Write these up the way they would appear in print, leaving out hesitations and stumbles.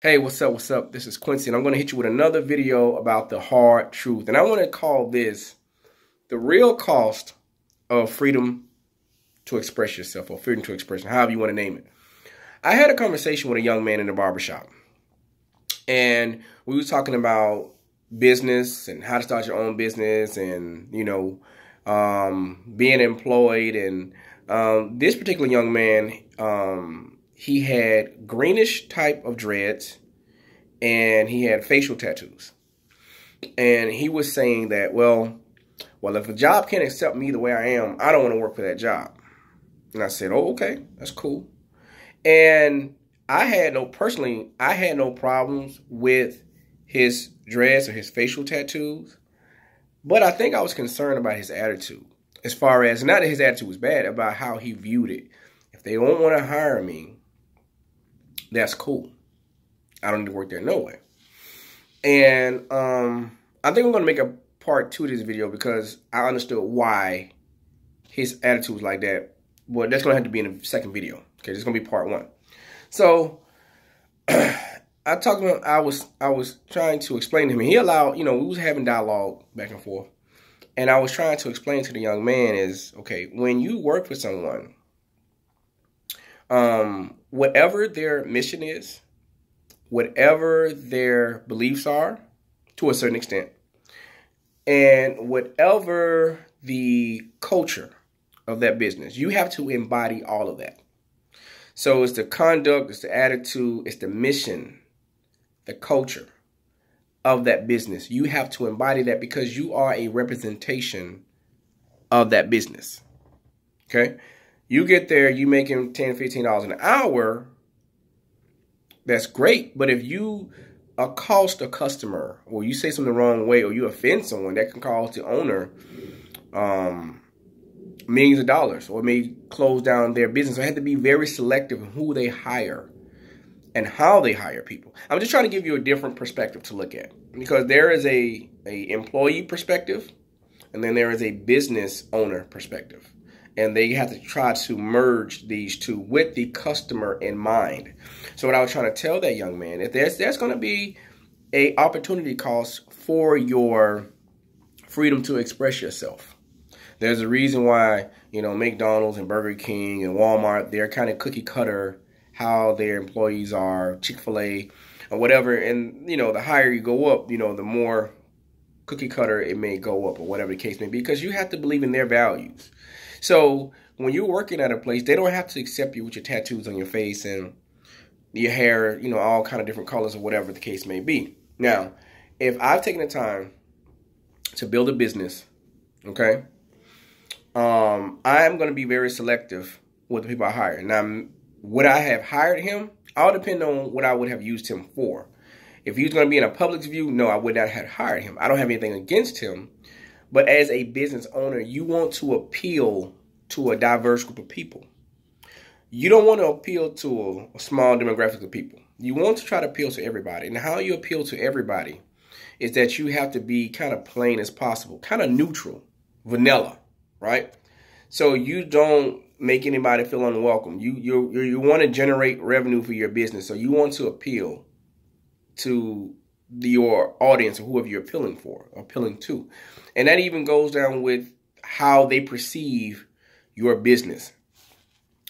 Hey, what's up? What's up? This is Quincy, and I'm going to hit you with another video about the hard truth. And I want to call this the real cost of freedom to express yourself, or freedom to expression, however you want to name it. I had a conversation with a young man in the barbershop, and we were talking about business and how to start your own business and, being employed. And this particular young man, he had greenish type of dreads, and he had facial tattoos. And he was saying that, well, if a job can't accept me the way I am, I don't want to work for that job. And I said, oh, okay, that's cool. And I had no problems with his dreads or his facial tattoos. But I think I was concerned about his attitude, as far as, not that his attitude was bad, about how he viewed it. If they don't want to hire me, that's cool. I don't need to work there no way. And I think I'm going to make a part 2 of this video because I understood why his attitude was like that. But that's going to have to be in the second video. Okay, this is going to be part 1. So I was trying to explain to him. And he allowed, we was having dialogue back and forth. And I was trying to explain to the young man is, okay, when you work for someone, whatever their mission is, whatever their beliefs are, to a certain extent, and whatever the culture of that business, you have to embody all of that. So it's the conduct, it's the attitude, it's the mission, the culture of that business. You have to embody that because you are a representation of that business. Okay? You get there, you making $10, $15 an hour, that's great. But if you accost a customer, or you say something the wrong way, or you offend someone, that can cause the owner millions of dollars, or may close down their business. So I have to be very selective in who they hire and how they hire people. I'm just trying to give you a different perspective to look at, because there is a employee perspective, and then there is a business owner perspective. And they have to try to merge these two with the customer in mind. So what I was trying to tell that young man, if there's going to be a opportunity cost for your freedom to express yourself. There's a reason why, McDonald's and Burger King and Walmart, they're kind of cookie cutter how their employees are, Chick-fil-A or whatever. And, the higher you go up, the more cookie cutter it may go up, or whatever the case may be, because you have to believe in their values. So when you're working at a place, they don't have to accept you with your tattoos on your face and your hair, all kind of different colors or whatever the case may be. Now, if I've taken the time to build a business, okay, I'm going to be very selective with the people I hire. Now, would I have hired him? All depend on what I would have used him for. If he was going to be in a public's view, no, I would not have hired him. I don't have anything against him. But as a business owner, you want to appeal to a diverse group of people. You don't want to appeal to a small demographic of people. You want to try to appeal to everybody. And how you appeal to everybody is that you have to be kind of plain as possible, kind of neutral, vanilla, right? So you don't make anybody feel unwelcome. You want to generate revenue for your business. So you want to appeal to your audience, or whoever you're appealing to. And that even goes down with how they perceive your business.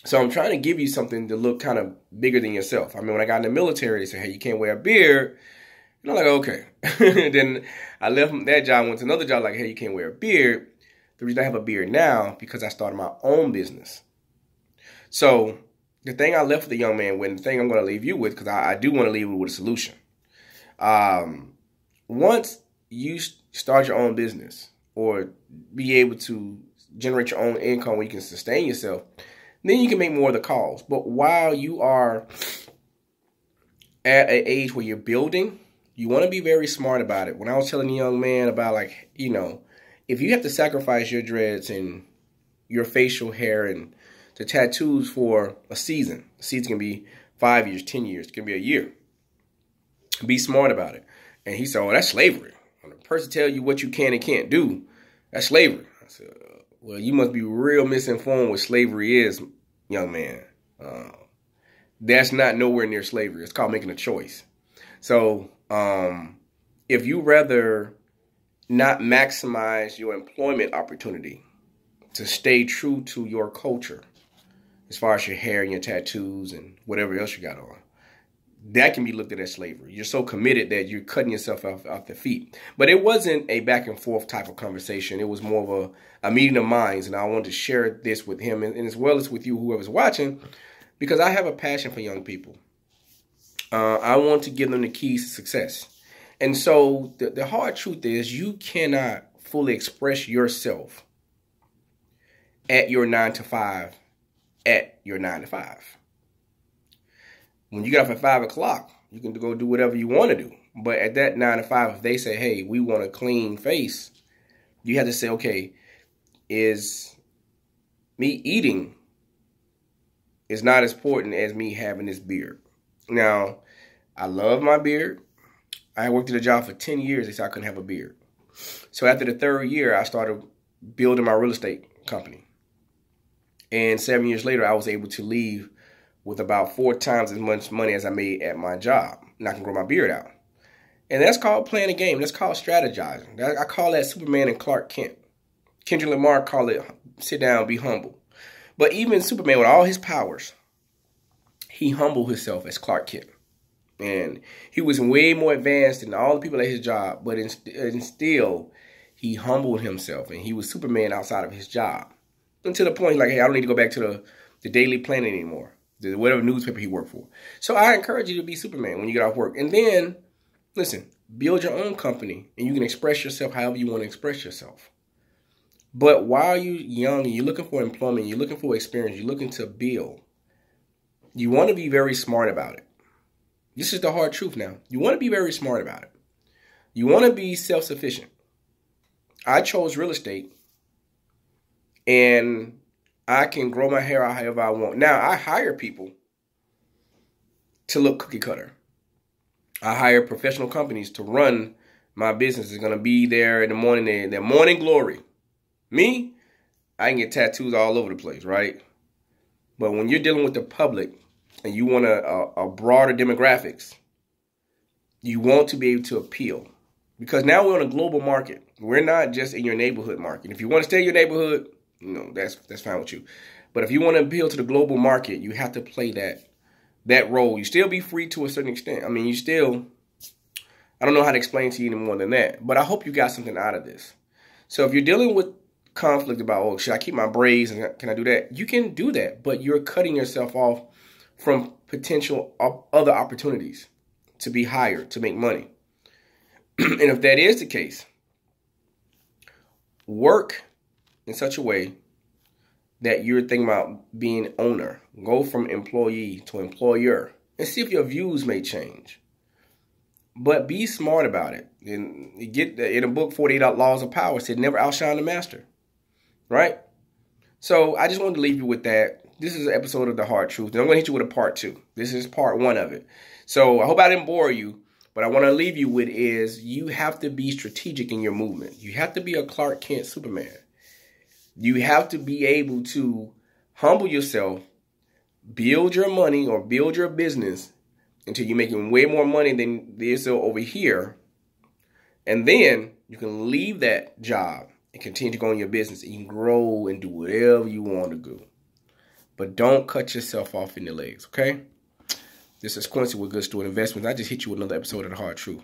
So I'm trying to give you something to look kind of bigger than yourself. I mean, when I got in the military, they said, hey, you can't wear a beard. And I'm like, okay. Then I left that job, went to another job, like, hey, you can't wear a beard. The reason I have a beard now, because I started my own business. So the thing I left the young man with, the thing I'm going to leave you with, because I do want to leave you with a solution. Once you start your own business, or be able to generate your own income where you can sustain yourself, then you can make more of the calls. But while you are at an age where you're building, you want to be very smart about it. When I was telling the young man about, like, if you have to sacrifice your dreads and your facial hair and the tattoos for a season can be 5 years, 10 years, it can be a year. Be smart about it. And he said, oh, that's slavery. When a person tells you what you can and can't do, that's slavery. I said, well, you must be real misinformed what slavery is, young man. That's not nowhere near slavery. It's called making a choice. So if you rather not maximize your employment opportunity to stay true to your culture, as far as your hair and your tattoos and whatever else you got on, that can be looked at as slavery. You're so committed that you're cutting yourself off the feet. But it wasn't a back and forth type of conversation. It was more of a meeting of minds. And I wanted to share this with him and as well as with you, whoever's watching, because I have a passion for young people. I want to give them the keys to success. And so the hard truth is you cannot fully express yourself at your 9 to 5 at your 9 to 5. When you get off at 5 o'clock, you can go do whatever you want to do. But at that 9 to 5, if they say, hey, we want a clean face, you have to say, okay, is me eating is not as important as me having this beard. Now, I love my beard. I worked at a job for 10 years. They said I couldn't have a beard. So after the third year, I started building my real estate company. And 7 years later, I was able to leave with about 4 times as much money as I made at my job. And I can grow my beard out. And that's called playing a game. That's called strategizing. I call that Superman and Clark Kent. Kendrick Lamar call it sit down, be humble. But even Superman, with all his powers, he humbled himself as Clark Kent. And he was way more advanced than all the people at his job. But still, he humbled himself. And he was Superman outside of his job. Until the point, like, hey, I don't need to go back to the Daily Planet anymore. Whatever newspaper he worked for. So I encourage you to be Superman when you get off work. And then, listen, build your own company. And you can express yourself however you want to express yourself. But while you're young and you're looking for employment, you're looking for experience, you're looking to build, you want to be very smart about it. This is the hard truth now. You want to be very smart about it. You want to be self-sufficient. I chose real estate. And I can grow my hair out however I want. Now, I hire people to look cookie cutter. I hire professional companies to run my business. It's going to be there in the morning, their morning glory. Me, I can get tattoos all over the place, right? But when you're dealing with the public and you want a broader demographics, you want to be able to appeal. Because now we're on a global market. We're not just in your neighborhood market. If you want to stay in your neighborhood, that's fine with you. But if you want to appeal to the global market, you have to play that role. You still be free to a certain extent. I mean, I don't know how to explain to you any more than that. But I hope you got something out of this. So if you're dealing with conflict about, oh, should I keep my braids and can I do that? You can do that, but you're cutting yourself off from potential other opportunities to be hired, to make money. And if that is the case, work in such a way that you're thinking about being owner. Go from employee to employer and see if your views may change. But be smart about it. And in a book, 48 Laws of Power, said never outshine the master. Right? So I just wanted to leave you with that. This is an episode of The Hard Truth. And I'm going to hit you with a part 2. This is part 1 of it. So I hope I didn't bore you. But I want to leave you with is you have to be strategic in your movement. You have to be a Clark Kent Superman. You have to be able to humble yourself, build your money or build your business until you're making way more money than this over here. And then you can leave that job and continue to go in your business. And you can grow and do whatever you want to do. But don't cut yourself off in the legs, okay? This is Quincy with Good Steward Investments. I just hit you with another episode of The Hard Truth.